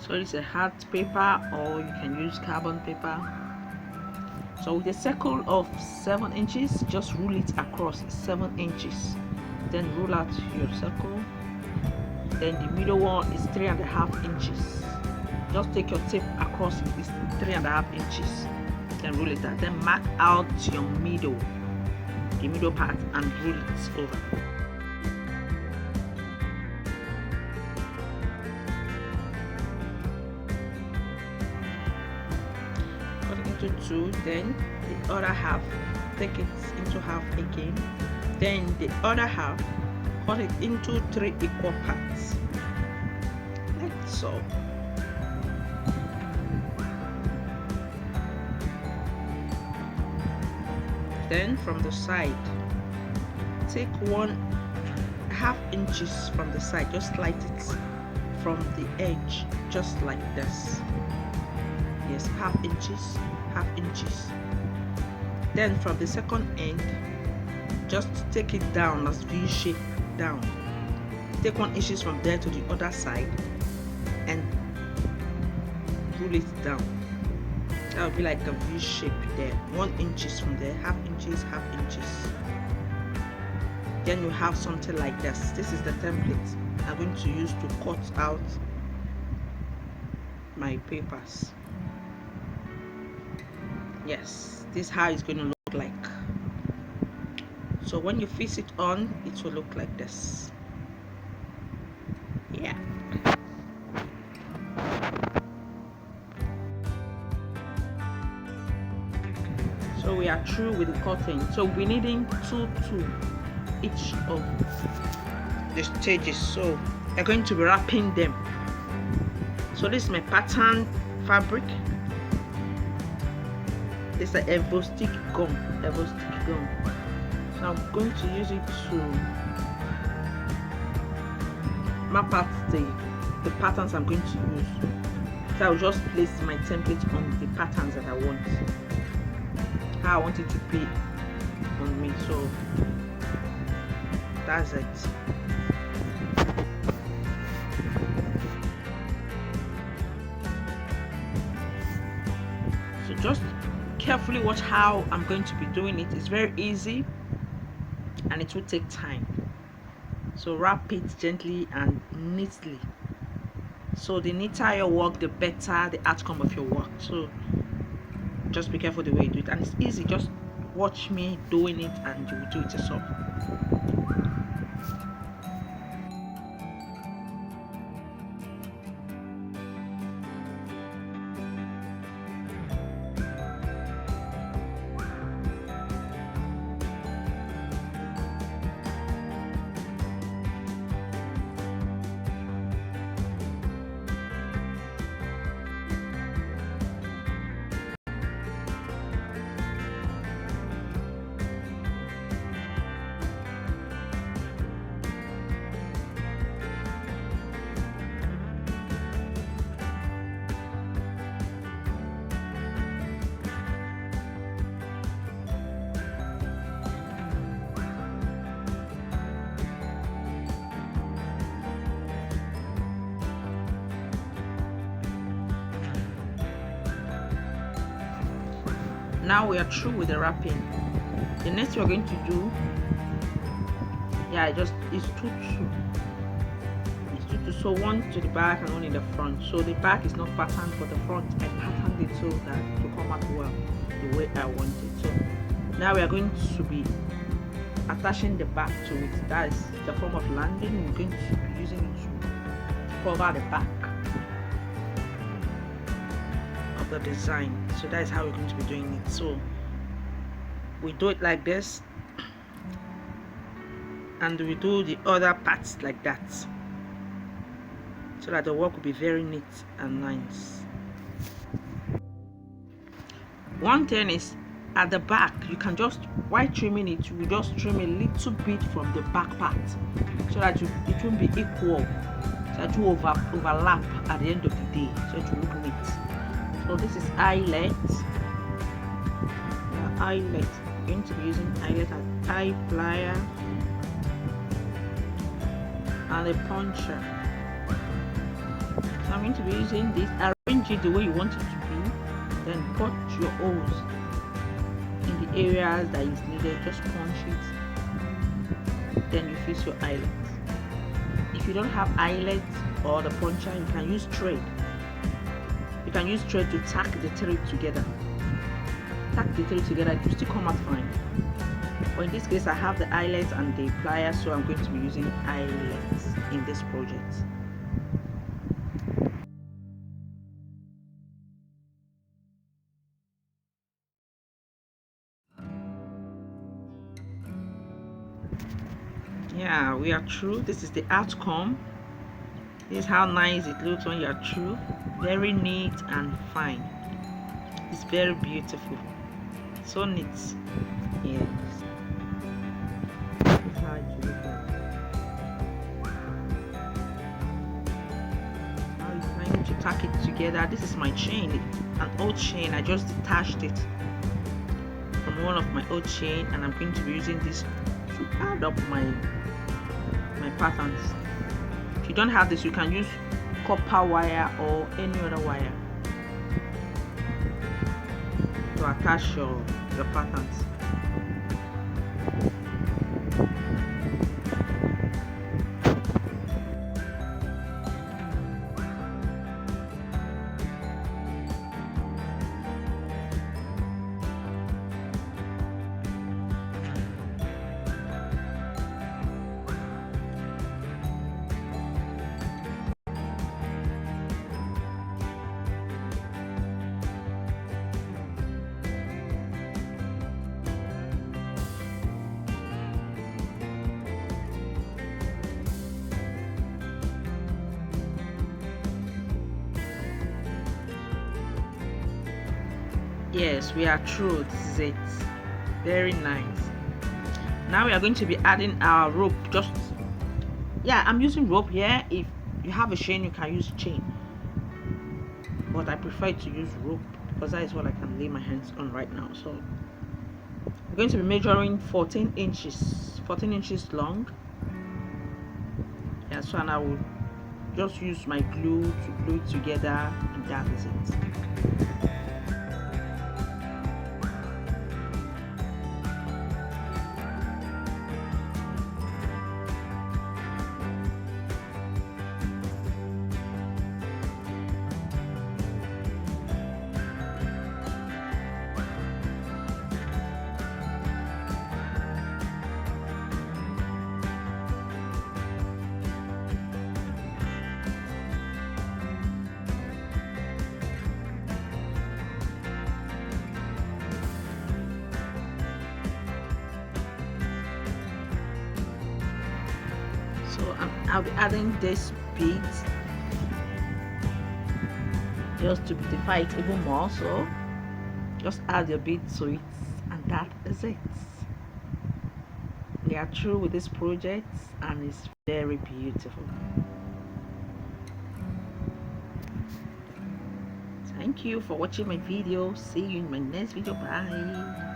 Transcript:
So it's a hard paper, or you can use carbon paper. So with a circle of 7 inches, just rule it across 7 inches, then rule out your circle. Then the middle one is 3.5 inches. Just take your tape across this 3.5 inches, then rule it out. Then mark out your middle, the middle part, and rule it over. Cut it into 2, then the other half, take it into half again. Then the other half, cut it into 3 equal parts, like so. Then from the side, take 1.5 inches from the side, just slide it from the edge, just like this. Yes, half inches. Then from the second end, just take it down as V shape down. Take 1 inch from there to the other side and pull it down. That would be like a V shape there. 1 inch from there, half inches. Then you have something like this. This is the template I'm going to use to cut out my papers. Yes, this is how it's going to look like. So when you fix it on, it will look like this. Yeah. So we are through with the cutting. So we're needing 2 each of the stages. So we're going to be wrapping them. So this is my pattern fabric. It's an evo-stick gum. So I'm going to use it to map out the patterns I'm going to use. So I'll just place my template on the patterns that I want, how I want it to be on me. So that's it. So just carefully watch how I'm going to be doing it. It's very easy and it will take time. So wrap it gently and neatly. So the neater your work, the better the outcome of your work. So just be careful the way you do it, and it's easy. Just watch me doing it and you will do it yourself. Now we are through with the wrapping. The next we're going to do, it's two. So one to the back and one in the front. So the back is not patterned, but the front I patterned it so that it will come out well the way I want it. So now we are going to be attaching the back to it. That is the form of landing. We're going to be using it to cover the back of the design. So that is how we're going to be doing it. So we do it like this, and we do the other parts like that, so that the work will be very neat and nice. One thing is, at the back, you can just, while trimming it, you will just trim a little bit from the back part, so that it won't be equal, so that it will overlap at the end of the day, so it will look neat. So this is eyelet. Eyelet. I'm going to be using eyelet as eye plier and a puncher. So I'm going to be using this. Arrange it the way you want it to be, then cut your holes in the areas that is needed. Just punch it, then you fix your eyelets. If you don't have eyelets or the puncher, you can use thread. You can use thread to tack the three together. Tack the three together, it will still come out fine. But in this case, I have the eyelets and the pliers, so I'm going to be using eyelets in this project. Yeah, we are through. This is the outcome. This is how nice it looks when you are through. Very neat and fine. It's very beautiful. So neat. Yes. This is how it looks like. Now it's time to tack it together. This is my chain, an old chain. I just detached it from one of my old chain, and I'm going to be using this to add up my patterns. If you don't have this, you can use copper wire or any other wire to attach your patterns. Yes, we are through. This is it. Very nice. Now we are going to be adding our rope. I'm using rope here. If you have a chain, you can use chain, but I prefer to use rope because that is what I can lay my hands on right now. So I'm going to be measuring 14 inches long. Yeah, so and I will just use my glue to glue it together, and that is it. So I'll be adding this bead just to beautify it even more. So just add your bead to it, and that is it. We are through with this project, and it's very beautiful. Thank you for watching my video. See you in my next video. Bye.